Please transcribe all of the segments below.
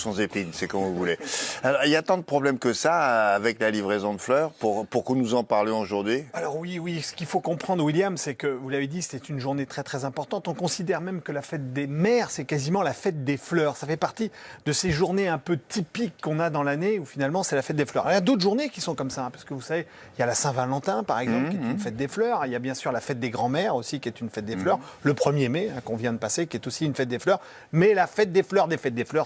sans épines, c'est comme vous voulez. Alors, il y a tant de problèmes que ça avec la livraison de fleurs pour que nous en parlions aujourd'hui. Alors oui, ce qu'il faut comprendre, William, c'est que, vous l'avez dit, c'est une journée très très importante. On considère même que la fête des mères, c'est quasiment la fête des fleurs. Ça fait partie de ces journées un peu typiques qu'on a dans l'année où finalement c'est la fête des fleurs. Alors, il y a d'autres journées qui sont comme ça, parce que vous savez, il y a la Saint-Valentin par exemple, qui est une fête des fleurs. Il y a bien sûr la fête des grands-mères aussi, qui est une fête des fleurs. Le 1er mai, qu'on vient de passer, qui est aussi une fête des fleurs. Mais la fête des fleurs,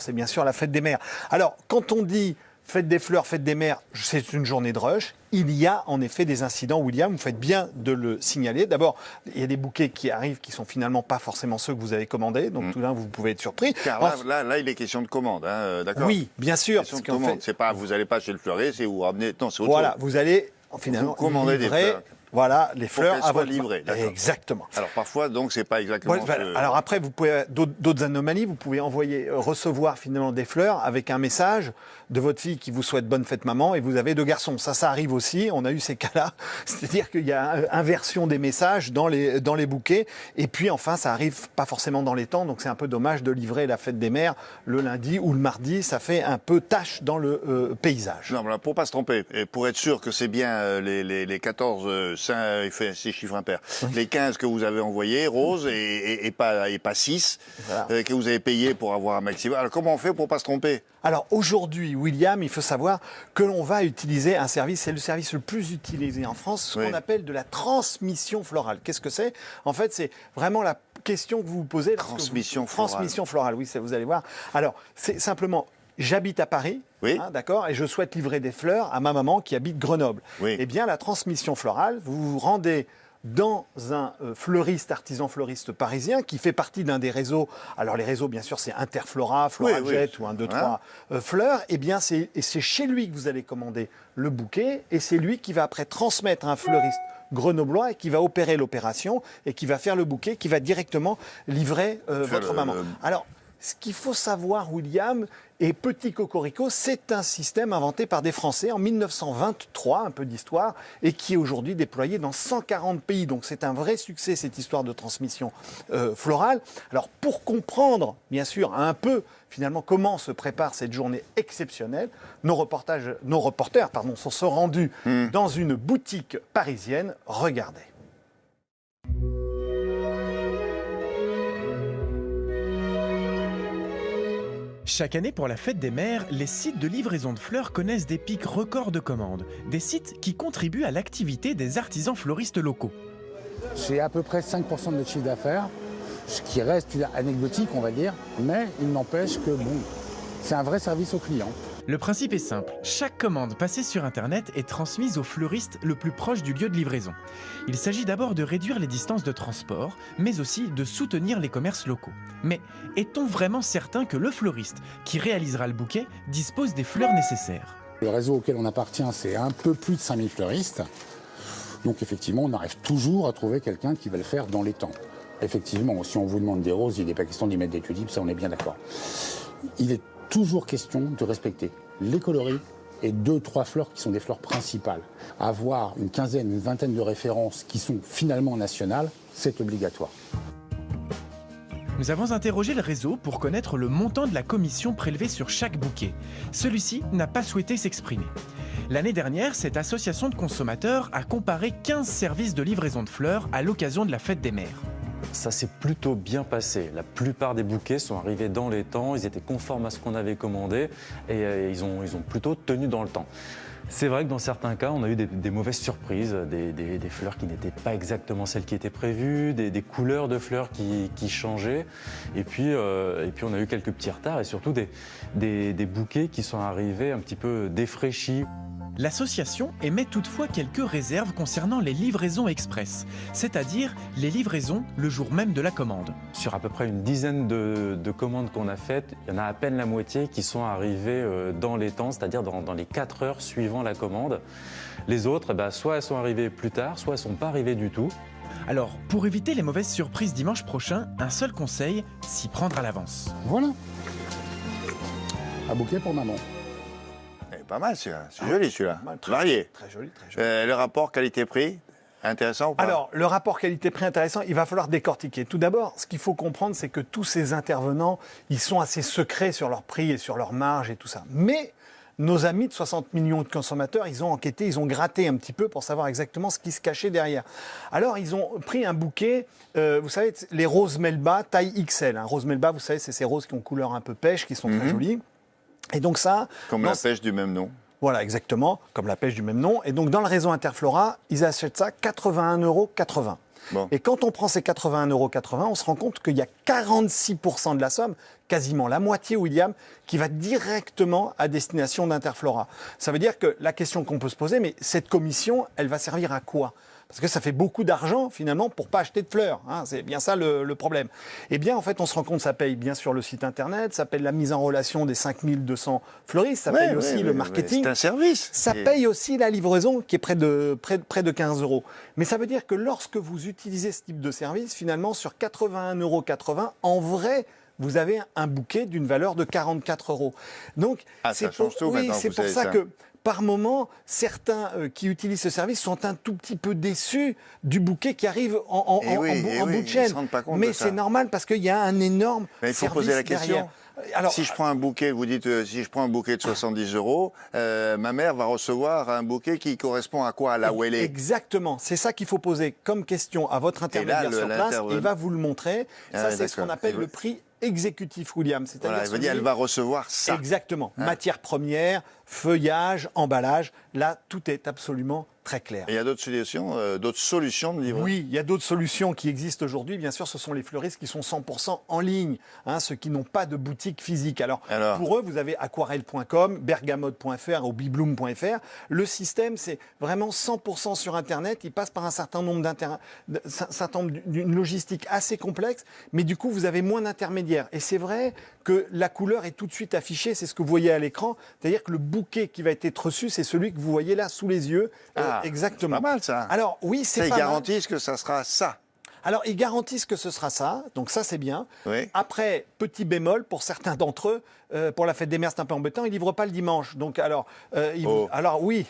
c'est bien sûr la fête des mères. Alors, quand on dit fête des fleurs, fête des mères, c'est une journée de rush. Il y a en effet des incidents, William, vous faites bien de le signaler. D'abord, il y a des bouquets qui arrivent qui sont finalement pas forcélement ceux que vous avez commandés, donc tout d'un vous pouvez être surpris. Car là, il est question de commande, hein, d'accord? Oui, bien sûr. Question de commande. C'est pas, vous n'allez pas chez le fleuriste et vous ramenez. Non, c'est autre Voilà, chose. vous allez finalement commander des fleurs. Voilà, les fleurs à votre livrée. Exactement. Alors parfois, donc, c'est pas exactement. Voilà. Alors après, vous pouvez d'autres anomalies. Vous pouvez recevoir finalement des fleurs avec un message de votre fille qui vous souhaite bonne fête maman, et vous avez 2 garçons. Ça arrive aussi. On a eu ces cas-là. C'est-à-dire qu'il y a inversion des messages dans les bouquets. Et puis enfin, ça arrive pas forcément dans les temps. Donc c'est un peu dommage de livrer la fête des mères le lundi ou le mardi. Ça fait un peu tâche dans le paysage. Non, mais pour pas se tromper, et pour être sûr que c'est bien les 14. Il fait 6 chiffres impairs. Les 15 que vous avez envoyés, roses, et pas 6, voilà. Que vous avez payé pour avoir un maximum. Alors comment on fait pour pas se tromper? Alors aujourd'hui, William, il faut savoir que l'on va utiliser un service, c'est le service le plus utilisé en France, ce qu'on appelle de la transmission florale. Qu'est-ce que c'est? En fait, c'est vraiment la question que vous vous posez. Transmission florale. Transmission florale, oui, vous allez voir. Alors, c'est simplement... J'habite à Paris, d'accord, et je souhaite livrer des fleurs à ma maman qui habite Grenoble. Eh bien, la transmission florale, vous vous rendez dans un fleuriste, artisan fleuriste parisien qui fait partie d'un des réseaux. Alors les réseaux, bien sûr, c'est Interflora, Florajet ou 1, 2, 3 fleurs. Eh bien, c'est chez lui que vous allez commander le bouquet, et c'est lui qui va après transmettre à un fleuriste grenoblois et qui va opérer l'opération et qui va faire le bouquet, qui va directement livrer votre maman. Alors, ce qu'il faut savoir, William, et petit cocorico, c'est un système inventé par des Français en 1923, un peu d'histoire, et qui est aujourd'hui déployé dans 140 pays. Donc c'est un vrai succès, cette histoire de transmission florale. Alors pour comprendre, bien sûr, un peu finalement comment se prépare cette journée exceptionnelle, nos reporters sont rendus dans une boutique parisienne. Regardez. Chaque année, pour la fête des mères, les sites de livraison de fleurs connaissent des pics records de commandes. Des sites qui contribuent à l'activité des artisans fleuristes locaux. C'est à peu près 5% de notre chiffre d'affaires, ce qui reste anecdotique, on va dire, mais il n'empêche que bon, c'est un vrai service aux clients. Le principe est simple, chaque commande passée sur Internet est transmise au fleuriste le plus proche du lieu de livraison. Il s'agit d'abord de réduire les distances de transport, mais aussi de soutenir les commerces locaux. Mais est-on vraiment certain que le fleuriste qui réalisera le bouquet dispose des fleurs nécessaires? Le réseau auquel on appartient, c'est un peu plus de 5000 fleuristes. Donc effectivement, on arrive toujours à trouver quelqu'un qui va le faire dans les temps. Effectivement, si on vous demande des roses, il n'est pas question d'y mettre des tulipes, ça on est bien d'accord. Il est toujours question de respecter les coloris et 2-3 fleurs qui sont des fleurs principales. Avoir une quinzaine, une vingtaine de références qui sont finalement nationales, c'est obligatoire. Nous avons interrogé le réseau pour connaître le montant de la commission prélevée sur chaque bouquet. Celui-ci n'a pas souhaité s'exprimer. L'année dernière, cette association de consommateurs a comparé 15 services de livraison de fleurs à l'occasion de la fête des mères. Ça s'est plutôt bien passé. La plupart des bouquets sont arrivés dans les temps, ils étaient conformes à ce qu'on avait commandé et ils ont plutôt tenu dans le temps. C'est vrai que dans certains cas, on a eu des mauvaises surprises, des fleurs qui n'étaient pas exactement celles qui étaient prévues, des couleurs de fleurs qui changeaient. Et puis on a eu quelques petits retards et surtout des bouquets qui sont arrivés un petit peu défraîchis. L'association émet toutefois quelques réserves concernant les livraisons express, c'est-à-dire les livraisons le jour même de la commande. Sur à peu près une dizaine de commandes qu'on a faites, il y en a à peine la moitié qui sont arrivées dans les temps, c'est-à-dire dans les 4 heures suivant la commande. Les autres, soit elles sont arrivées plus tard, soit elles ne sont pas arrivées du tout. Alors, pour éviter les mauvaises surprises dimanche prochain, un seul conseil, s'y prendre à l'avance. Voilà. Un bouquet pour maman. Pas mal celui-là, c'est joli celui-là. Varié. Très joli, très joli. Le rapport qualité-prix, Intéressant ou pas? Alors, le rapport qualité-prix intéressant, il va falloir décortiquer. Tout d'abord, ce qu'il faut comprendre, c'est que tous ces intervenants, ils sont assez secrets sur leur prix et sur leur marge et tout ça. Mais nos amis de 60 millions de consommateurs, ils ont enquêté, ils ont gratté un petit peu pour savoir exactement ce qui se cachait derrière. Alors, ils ont pris un bouquet, vous savez, les roses Melba, taille XL. Rose Melba, vous savez, c'est ces roses qui ont couleur un peu pêche, qui sont très jolies. Et donc ça... Comme la pêche du même nom. Voilà, exactement, comme la pêche du même nom. Et donc, dans le réseau Interflora, ils achètent ça 81,80 €. Bon. Et quand on prend ces 81,80 €, on se rend compte qu'il y a 46% de la somme, quasiment la moitié, William, qui va directement à destination d'Interflora. Ça veut dire que la question qu'on peut se poser, mais cette commission, elle va servir à quoi ? Parce que ça fait beaucoup d'argent, finalement, pour ne pas acheter de fleurs. C'est bien ça le problème. Eh bien, en fait, on se rend compte, ça paye bien sûr le site Internet, ça paye la mise en relation des 5200 fleuristes, ça paye aussi le marketing. C'est un service. Ça paye aussi la livraison, qui est près de 15 €. Mais ça veut dire que lorsque vous utilisez ce type de service, finalement, sur 81,80 €, en vrai, vous avez un bouquet d'une valeur de 44 €. Donc, c'est pour ça que... Par moment, certains qui utilisent ce service sont un tout petit peu déçus du bouquet qui arrive en bout de chaîne. Mais c'est normal parce qu'il y a un énorme service. Mais il faut poser la question. Alors, si je prends un bouquet, vous dites, si je prends un bouquet de 70 €, ma mère va recevoir un bouquet qui correspond à quoi, là où elle est? Exactement. C'est ça qu'il faut poser comme question à votre intermédiaire sur place. Il va vous le montrer. Ça, c'est ce qu'on appelle le prix exécutif, William. C'est-à-dire elle va recevoir ça. Exactement. Matière première, feuillage, emballage. Là, tout est absolument très clair. Et il y a d'autres solutions de livraison? Oui, il y a d'autres solutions qui existent aujourd'hui. Bien sûr, ce sont les fleuristes qui sont 100% en ligne, ceux qui n'ont pas de boutique physique. Alors, pour eux, vous avez aquarelle.com, bergamote.fr ou bibloom.fr. Le système, c'est vraiment 100% sur Internet. Il passe par un certain nombre d'une logistique assez complexe, mais du coup, vous avez moins d'intermédiaires. Et c'est vrai que la couleur est tout de suite affichée, c'est ce que vous voyez à l'écran. C'est-à-dire que le bouquet qui va être reçu, c'est celui que vous voyez là sous les yeux. Exactement. C'est pas mal ça. Alors oui, c'est pas mal. Ils garantissent que ça sera ça. Alors, ils garantissent que ce sera ça, donc ça, c'est bien. Oui. Après, petit bémol, pour certains d'entre eux, pour la fête des mères, c'est un peu embêtant, ils ne livrent pas le dimanche. Donc, alors oui,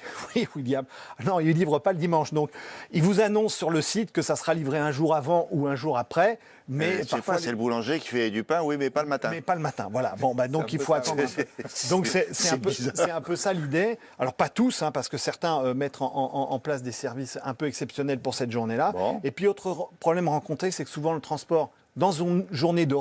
William, non, ils ne livrent pas le dimanche. Donc, ils vous annoncent sur le site que ça sera livré un jour avant ou un jour après. Mais parfois, c'est le boulanger qui fait du pain, oui, mais pas le matin. Mais pas le matin, voilà. Bon, donc il faut attendre un peu. Donc c'est un peu ça l'idée. Alors pas tous, parce que certains mettent en place des services un peu exceptionnels pour cette journée-là. Bon. Et puis autre problème rencontré, c'est que souvent le transport dans une journée de